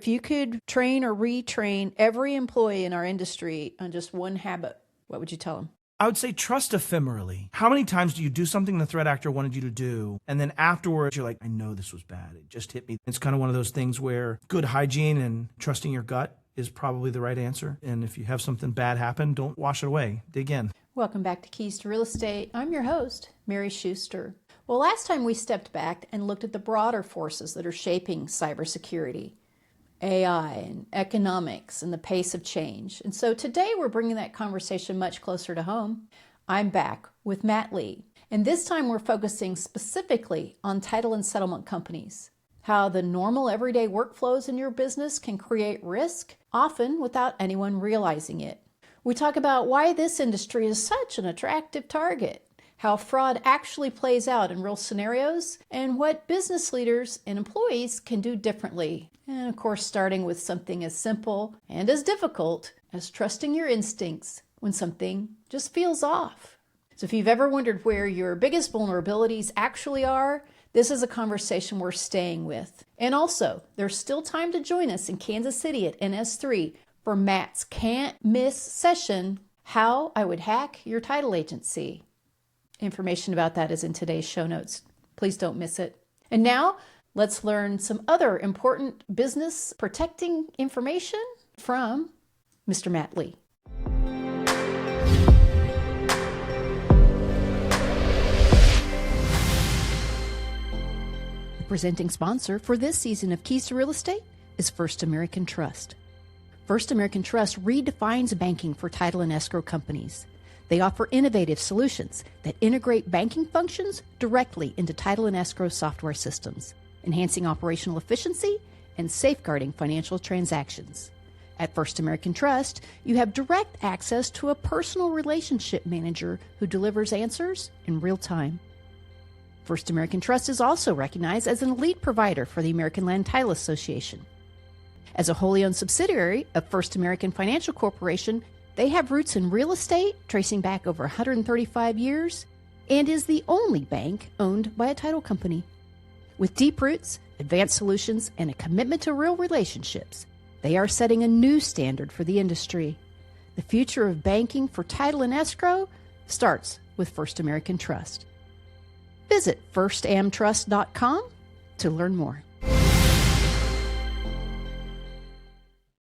if you could train or retrain every employee in our industry on just one habit, what would you tell them? I would say trust ephemerally. How many times do you do something the threat actor wanted you to do, and then afterwards you're like, I know this was bad. It just hit me. It's kind of one of those things where good hygiene and trusting your gut is probably the right answer. And if you have something bad happen, don't wash it away. Dig in. Welcome back to Keys to Real Estate. I'm your host, Mary Schuster. Well, last time we stepped back and looked at the broader forces that are shaping cybersecurity, AI and economics and the pace of change. And so today we're bringing that conversation much closer to home. I'm back with Matt Lee. And this time we're focusing specifically on title and settlement companies, how the normal everyday workflows in your business can create risk, often without anyone realizing it. We talk about why this industry is such an attractive target, how fraud actually plays out in real scenarios, and what business leaders and employees can do differently. And of course, starting with something as simple and as difficult as trusting your instincts when something just feels off. So if you've ever wondered where your biggest vulnerabilities actually are, this is a conversation we're staying with. And also, there's still time to join us in Kansas City at NS3 for Matt's can't miss session, How I Would Hack Your Title Agency. Information about that is in today's show notes. Please don't miss it. And now, let's learn some other important business protecting information from Mr. Matt Lee. The presenting sponsor for this season of Keys to Real Estate is First American Trust. First American Trust redefines banking for title and escrow companies. They offer innovative solutions that integrate banking functions directly into title and escrow software systems, enhancing operational efficiency and safeguarding financial transactions. At First American Trust, you have direct access to a personal relationship manager who delivers answers in real time. First American Trust is also recognized as an elite provider for the American Land Title Association. As a wholly owned subsidiary of First American Financial Corporation, they have roots in real estate tracing back over 135 years and is the only bank owned by a title company. With deep roots, advanced solutions, and a commitment to real relationships, they are setting a new standard for the industry. The future of banking for title and escrow starts with First American Trust. Visit firstamtrust.com to learn more.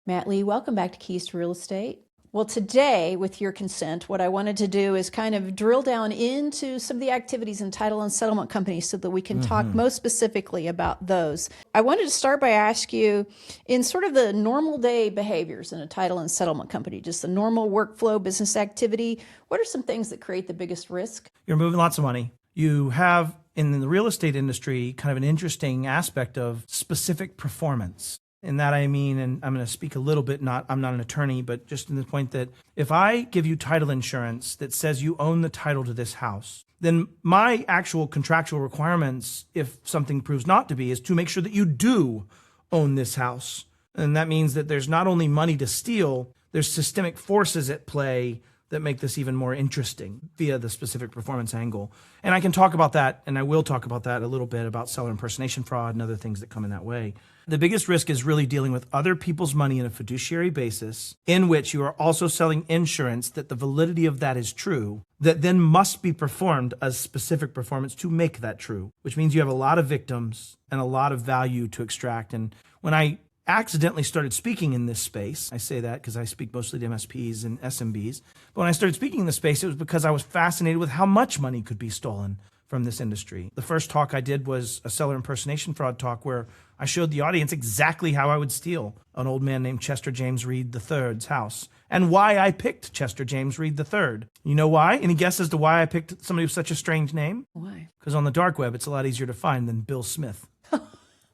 Matt Lee, welcome back to Keys to Real Estate. Well, today, with your consent, what I wanted to do is kind of drill down into some of the activities in title and settlement companies so that we can talk most specifically about those. I wanted to start by asking you, in sort of the normal day behaviors in a title and settlement company, just the normal workflow, business activity, what are some things that create the biggest risk? You're moving lots of money. You have, in the real estate industry, kind of an interesting aspect of specific performance. In that I mean, and I'm going to speak a little bit, I'm not an attorney, but just in the point that if I give you title insurance that says you own the title to this house, then my actual contractual requirements, if something proves not to be, is to make sure that you do own this house. And that means that there's not only money to steal, there's systemic forces at play that make this even more interesting via the specific performance angle. And I can talk about that, and I will talk about that a little bit, about seller impersonation fraud and other things that come in that way. The biggest risk is really dealing with other people's money in a fiduciary basis, in which you are also selling insurance that the validity of that is true, that then must be performed as specific performance to make that true, which means you have a lot of victims and a lot of value to extract. And when I accidentally started speaking in this space, I say that because I speak mostly to MSPs and SMBs, but when I started speaking in this space, it was because I was fascinated with how much money could be stolen from this industry. The first talk I did was a seller impersonation fraud talk where I showed the audience exactly how I would steal an old man named Chester James Reed III's house and why I picked Chester James Reed III. You know why? Any guess as to why I picked somebody with such a strange name? Why? Because on the dark web, it's a lot easier to find than Bill Smith.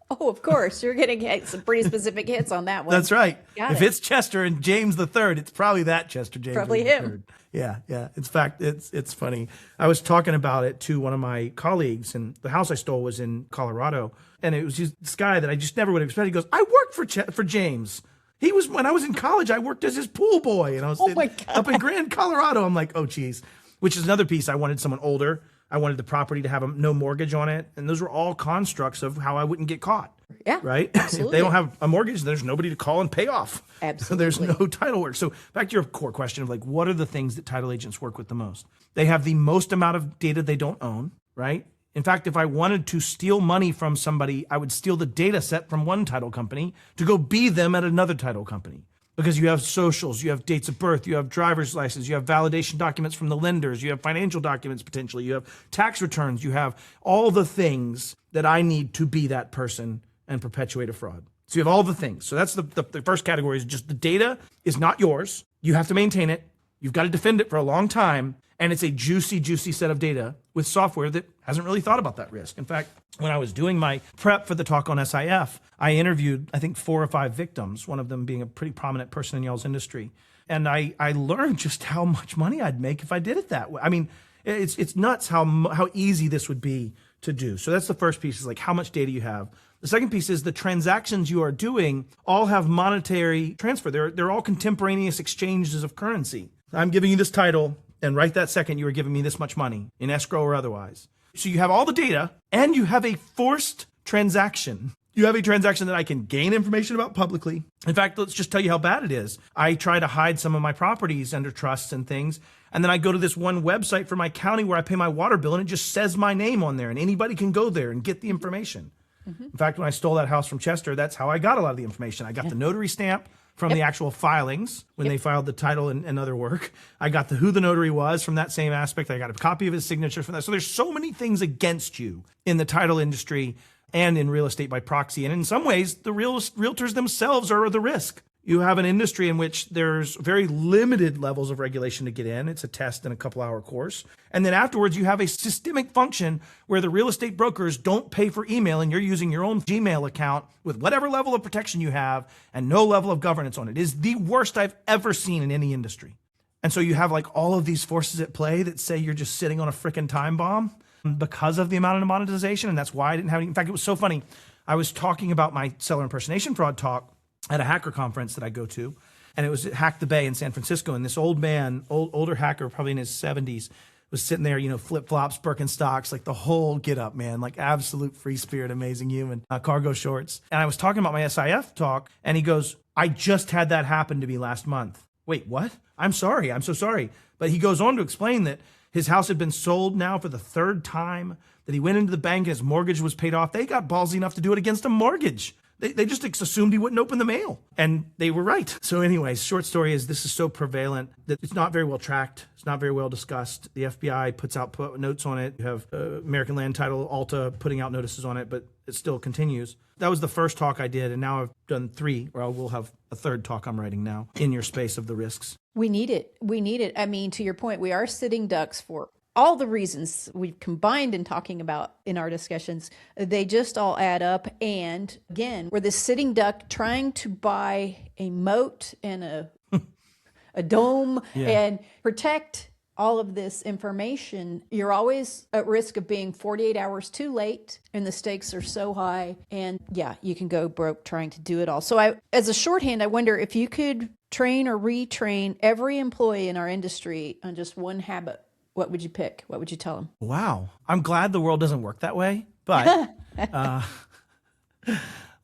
Oh, of course. You're going to get some pretty specific hits on that one. That's right. Got if it. It's Chester and James III, it's probably that Chester James Probably Reed him. III. Yeah. In fact, it's funny. I was talking about it to one of my colleagues, and the house I stole was in Colorado. And it was just this guy that I just never would have expected. He goes, I worked for James. He was, when I was in college, I worked as his pool boy. And I was up in Grand Colorado. I'm like, oh, geez. Which is another piece. I wanted someone older. I wanted the property to have no mortgage on it. And those were all constructs of how I wouldn't get caught. Yeah, right? absolutely. If they don't have a mortgage, there's nobody to call and pay off. Absolutely. There's no title work. So back to your core question of like, what are the things that title agents work with the most? They have the most amount of data they don't own, right? In fact, if I wanted to steal money from somebody, I would steal the data set from one title company to go be them at another title company. Because you have socials, you have dates of birth, you have driver's license, you have validation documents from the lenders, you have financial documents potentially, you have tax returns, you have all the things that I need to be that person and perpetuate a fraud. So you have all the things. So that's the first category is just the data is not yours. You have to maintain it. You've got to defend it for a long time. And it's a juicy, juicy set of data with software that hasn't really thought about that risk. In fact, when I was doing my prep for the talk on SIF, I interviewed, I think, 4 or 5 victims, one of them being a pretty prominent person in y'all's industry. And I learned just how much money I'd make if I did it that way. I mean, it's nuts how easy this would be to do. So that's the first piece, is like how much data you have. The second piece is the transactions you are doing all have monetary transfer. They're all contemporaneous exchanges of currency. I'm giving you this title, and right that second you are giving me this much money in escrow or otherwise. So you have all the data, and you have a forced transaction. You have a transaction that I can gain information about publicly. In fact, let's just tell you how bad it is. I try to hide some of my properties under trusts and things, and then I go to this one website for my county where I pay my water bill, and it just says my name on there, and anybody can go there and get the information. In fact, when I stole that house from Chester, that's how I got a lot of the information. I got the notary stamp from the actual filings when they filed the title and other work. I got who the notary was from that same aspect. I got a copy of his signature from that. So there's so many things against you in the title industry and in real estate by proxy. And in some ways, the realtors themselves are the risk. You have an industry in which there's very limited levels of regulation to get in. It's a test and a couple-hour course. And then afterwards, you have a systemic function where the real estate brokers don't pay for email, and you're using your own Gmail account with whatever level of protection you have and no level of governance on it. It is the worst I've ever seen in any industry. And so you have like all of these forces at play that say you're just sitting on a freaking time bomb because of the amount of monetization. And that's why I didn't have any. In fact, it was so funny. I was talking about my seller impersonation fraud talk at a hacker conference that I go to, and it was at Hack the Bay in San Francisco. And this old man, older hacker, probably in his 70s, was sitting there, flip-flops, Birkenstocks, like the whole get up, man, like absolute free spirit, amazing human, cargo shorts. And I was talking about my SIF talk, and he goes, I just had that happen to me last month. Wait, what? I'm sorry. I'm so sorry. But he goes on to explain that his house had been sold now for the 3rd time, that he went into the bank and his mortgage was paid off. They got ballsy enough to do it against a mortgage. They just assumed he wouldn't open the mail, and they were right. So anyways, short story is this is so prevalent that it's not very well tracked. It's not very well discussed. The FBI puts out notes on it. You have American Land Title, Alta putting out notices on it, but it still continues. That was the first talk I did, and now I've done 3, or I will have a 3rd talk I'm writing now in your space of the risks. We need it. We need it. I mean, to your point, we are sitting ducks for all the reasons we've combined in talking about in our discussions. They just all add up. And again, we're this sitting duck trying to buy a moat and a dome and protect all of this information. You're always at risk of being 48 hours too late, and the stakes are so high. And yeah, you can go broke trying to do it all. So as a shorthand, I wonder if you could train or retrain every employee in our industry on just one habit. What would you pick? What would you tell them? Wow. I'm glad the world doesn't work that way, but let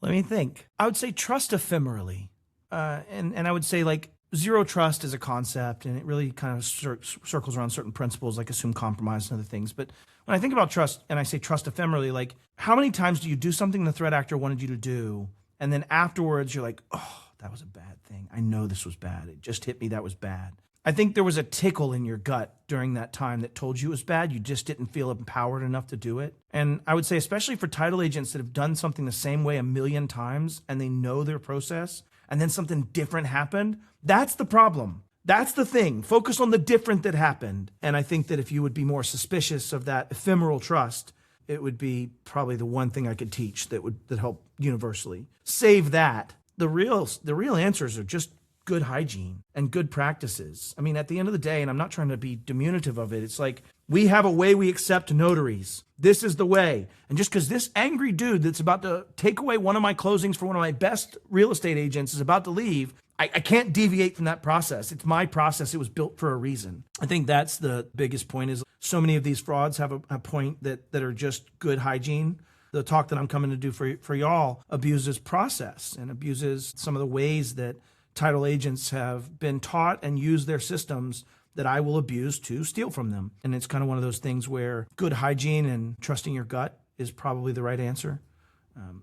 me think. I would say trust ephemerally. And I would say like zero trust is a concept, and it really kind of circles around certain principles like assume compromise and other things. But when I think about trust and I say trust ephemerally, like how many times do you do something the threat actor wanted you to do, and then afterwards you're like, oh, that was a bad thing. I know this was bad. It just hit me. That was bad. I think there was a tickle in your gut during that time that told you it was bad. You just didn't feel empowered enough to do it. And I would say, especially for title agents that have done something the same way a million times and they know their process, and then something different happened, that's the problem. That's the thing. Focus on the different that happened. And I think that if you would be more suspicious of that ephemeral trust, it would be probably the one thing I could teach that help universally. Save that. The real answers are just good hygiene and good practices. I mean, at the end of the day, and I'm not trying to be diminutive of it, it's like we have a way we accept notaries. This is the way. And just because this angry dude that's about to take away one of my closings for one of my best real estate agents is about to leave, I can't deviate from that process. It's my process. It was built for a reason. I think that's the biggest point is so many of these frauds have a point that are just good hygiene. The talk that I'm coming to do for y'all abuses process and abuses some of the ways that title agents have been taught and use their systems that I will abuse to steal from them. And it's kind of one of those things where good hygiene and trusting your gut is probably the right answer.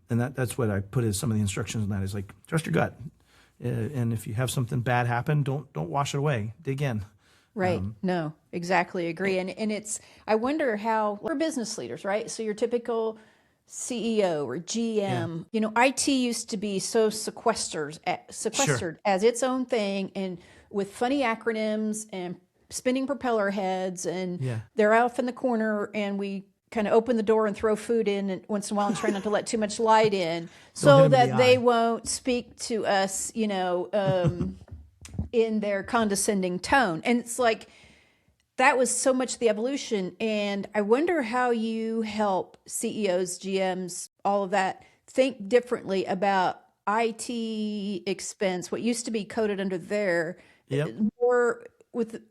And that's what I put as some of the instructions on that is like, trust your gut. And if you have something bad happen, don't wash it away. Dig in. Right. No, exactly agree. And it's, I wonder how we're business leaders, right? So your typical CEO or GM, IT used to be so sequestered as its own thing and with funny acronyms and spinning propeller heads and they're off in the corner and we kind of open the door and throw food in and once in a while and try not to let too much light in so that they won't speak to us, in their condescending tone. And it's like, that was so much the evolution. And I wonder how you help CEOs, GMs, all of that, think differently about IT expense, what used to be coded under there, more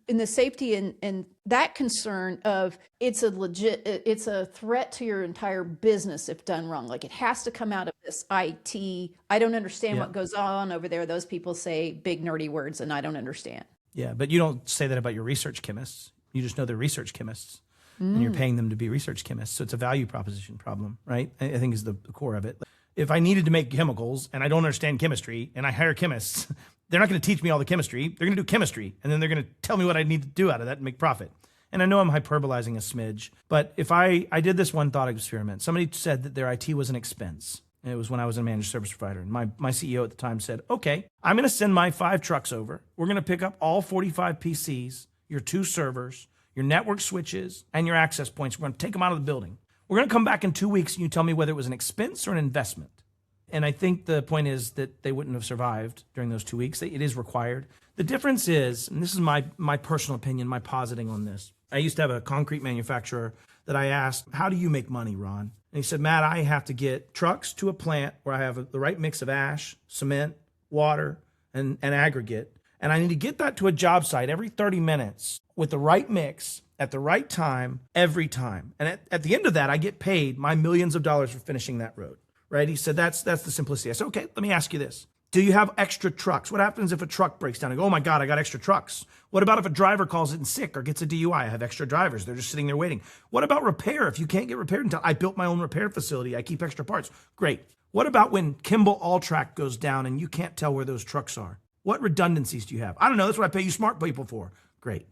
in the safety and that concern of it's a threat to your entire business if done wrong. Like it has to come out of this IT. I don't understand what goes on over there. Those people say big nerdy words and I don't understand. Yeah, but you don't say that about your research chemists. You just know they're research chemists and you're paying them to be research chemists. So it's a value proposition problem, right? I think is the core of it. If I needed to make chemicals and I don't understand chemistry and I hire chemists, they're not going to teach me all the chemistry. They're going to do chemistry. And then they're going to tell me what I need to do out of that and make profit. And I know I'm hyperbolizing a smidge, but if I did this one thought experiment, somebody said that their IT was an expense. And it was when I was a managed service provider. And my CEO at the time said, okay, I'm going to send my 5 trucks over. We're going to pick up all 45 PCs, your 2 servers, your network switches, and your access points. We're going to take them out of the building. We're going to come back in 2 weeks and you tell me whether it was an expense or an investment. And I think the point is that they wouldn't have survived during those 2 weeks. It is required. The difference is, and this is my personal opinion, my positing on this. I used to have a concrete manufacturer that I asked, how do you make money, Ron? And he said, Matt, I have to get trucks to a plant where I have the right mix of ash, cement, water, and aggregate. And I need to get that to a job site every 30 minutes with the right mix at the right time, every time. And at the end of that, I get paid my millions of dollars for finishing that road, right? He said, that's the simplicity. I said, okay, let me ask you this. Do you have extra trucks? What happens if a truck breaks down? I go, oh my God, I got extra trucks. What about if a driver calls in sick or gets a DUI? I have extra drivers. They're just sitting there waiting. What about repair? If you can't get repaired until I built my own repair facility, I keep extra parts. Great. What about when Kimball Alltrack goes down and you can't tell where those trucks are? What redundancies do you have? I don't know. That's what I pay you smart people for. Great.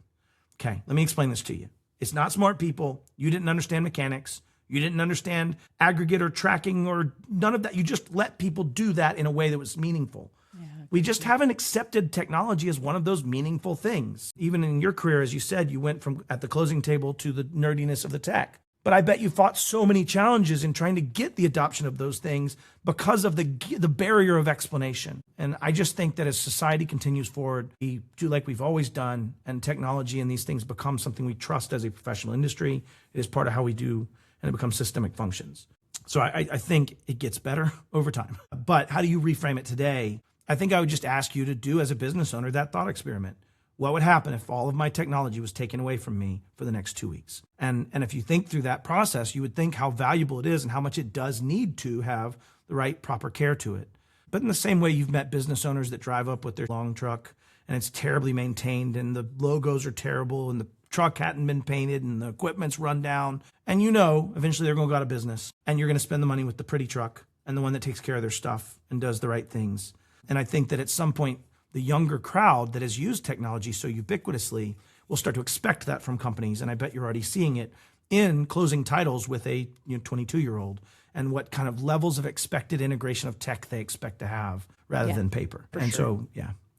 Okay, let me explain this to you. It's not smart people. You didn't understand mechanics. You didn't understand aggregate or tracking or none of that. You just let people do that in a way that was meaningful. Yeah, we just haven't accepted technology as one of those meaningful things. Even in your career, as you said, you went from at the closing table to the nerdiness of the tech. But I bet you fought so many challenges in trying to get the adoption of those things because of the barrier of explanation. And I just think that as society continues forward, we do like we've always done, and technology and these things become something we trust as a professional industry. It is part of how we do, and it becomes systemic functions. So I think it gets better over time. But how do you reframe it today? I think I would just ask you to do, as a business owner, that thought experiment. What would happen if all of my technology was taken away from me for the next 2 weeks? And if you think through that process, you would think how valuable it is and how much it does need to have the right proper care to it. But in the same way, you've met business owners that drive up with their long truck and it's terribly maintained and the logos are terrible and the truck hadn't been painted and the equipment's run down. And eventually they're going to go out of business and you're going to spend the money with the pretty truck and the one that takes care of their stuff and does the right things. And I think that at some point, the younger crowd that has used technology so ubiquitously will start to expect that from companies. And I bet you're already seeing it in closing titles with a 22-year-old and what kind of levels of expected integration of tech they expect to have rather than paper. And so,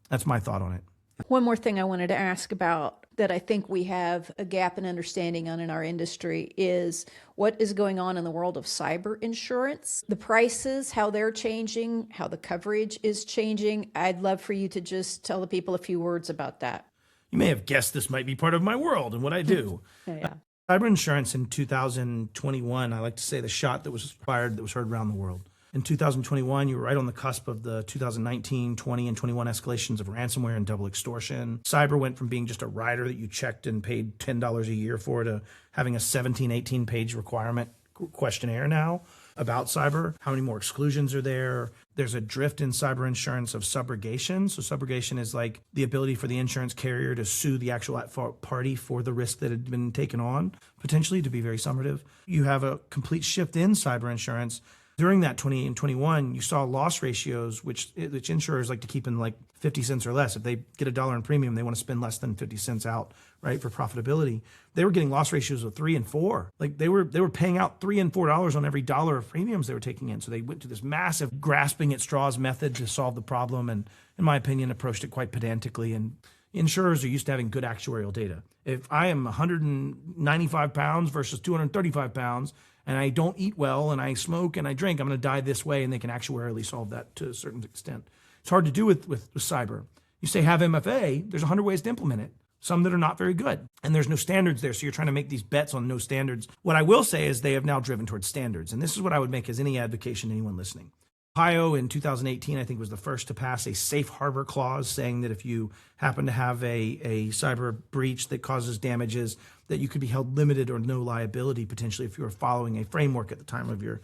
that's my thought on it. One more thing I wanted to ask about that I think we have a gap in understanding on in our industry is what is going on in the world of cyber insurance, the prices, how they're changing, how the coverage is changing. I'd love for you to just tell the people a few words about that. You may have guessed this might be part of my world and what I do. Cyber insurance in 2021, I like to say the shot that was fired that was heard around the world. In 2021, you were right on the cusp of the 2019, 20, and 21 escalations of ransomware and double extortion. Cyber went from being just a rider that you checked and paid $10 a year for to having a 17, 18-page requirement questionnaire now. about cyber. How many more exclusions are there? There's a drift in cyber insurance of subrogation. So subrogation is like the ability for the insurance carrier to sue the actual at-fault party for the risk that had been taken on, potentially, to be very summative. You have a complete shift in cyber insurance. During that 20 and 21, you saw loss ratios, which insurers like to keep in like 50 cents or less. If they get $1 in premium, they want to spend less than 50 cents out, right, for profitability. They were getting loss ratios of 3 and 4. Like they were paying out $3 and $4 on every dollar of premiums they were taking in. So they went to this massive grasping at straws method to solve the problem, and in my opinion, approached it quite pedantically. And insurers are used to having good actuarial data. If I am 195 pounds versus 235 pounds, and I don't eat well, and I smoke and I drink, I'm going to die this way, and they can actuarially solve that to a certain extent. It's hard to do with cyber. You say have MFA, there's 100 ways to implement it, some that are not very good, and there's no standards there, so you're trying to make these bets on no standards. What I will say is they have now driven towards standards, and this is what I would make as any advocation to anyone listening. Ohio in 2018, I think, was the first to pass a safe harbor clause saying that if you happen to have a cyber breach that causes damages, that you could be held limited or no liability potentially if you were following a framework at the time of your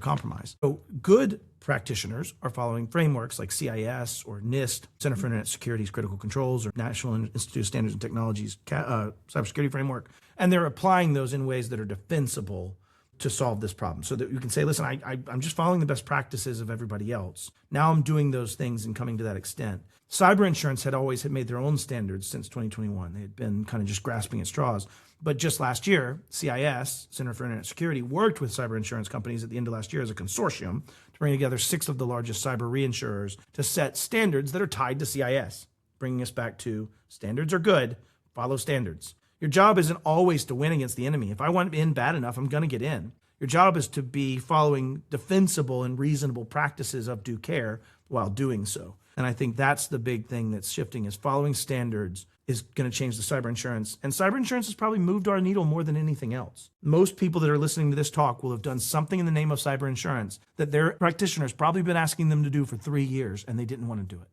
compromise. So good practitioners are following frameworks like CIS or NIST, Center for Internet Security's Critical Controls, or National Institute of Standards and Technology's cybersecurity framework, and they're applying those in ways that are defensible to solve this problem, so that you can say, listen, I'm just following the best practices of everybody else. Now I'm doing those things and coming to that extent. Cyber insurance had always made their own standards since 2021. They had been kind of just grasping at straws. But just last year, CIS, Center for Internet Security, worked with cyber insurance companies at the end of last year as a consortium to bring together 6 of the largest cyber reinsurers to set standards that are tied to CIS, bringing us back to standards are good, follow standards. Your job isn't always to win against the enemy. If I want in bad enough, I'm going to get in. Your job is to be following defensible and reasonable practices of due care while doing so. And I think that's the big thing that's shifting, is following standards is going to change the cyber insurance. And cyber insurance has probably moved our needle more than anything else. Most people that are listening to this talk will have done something in the name of cyber insurance that their practitioners probably been asking them to do for 3 years, and they didn't want to do it.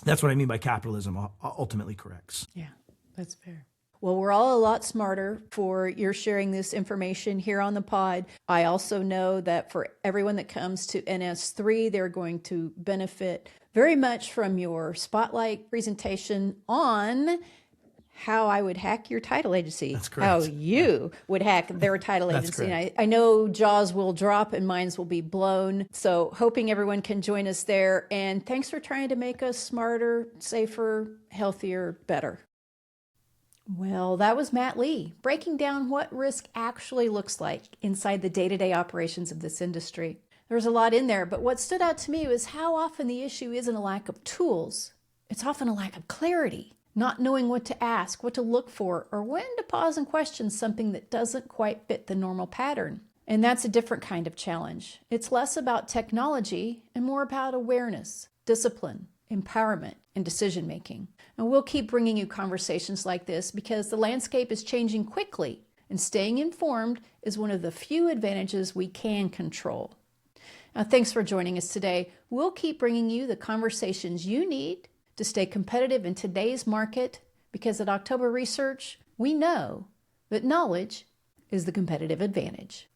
That's what I mean by capitalism ultimately corrects. Yeah, that's fair. Well, we're all a lot smarter for your sharing this information here on the pod. I also know that for everyone that comes to NS3, they're going to benefit very much from your spotlight presentation on how I would hack your title agency. That's correct. How you would hack their title agency. And I know jaws will drop and minds will be blown. So hoping everyone can join us there. And thanks for trying to make us smarter, safer, healthier, better. Well, that was Matt Lee, breaking down what risk actually looks like inside the day-to-day operations of this industry. There's a lot in there, but what stood out to me was how often the issue isn't a lack of tools. It's often a lack of clarity, not knowing what to ask, what to look for, or when to pause and question something that doesn't quite fit the normal pattern. And that's a different kind of challenge. It's less about technology and more about awareness, discipline, empowerment, and decision-making. And we'll keep bringing you conversations like this because the landscape is changing quickly, and staying informed is one of the few advantages we can control. Now, thanks for joining us today. We'll keep bringing you the conversations you need to stay competitive in today's market, because at October Research, we know that knowledge is the competitive advantage.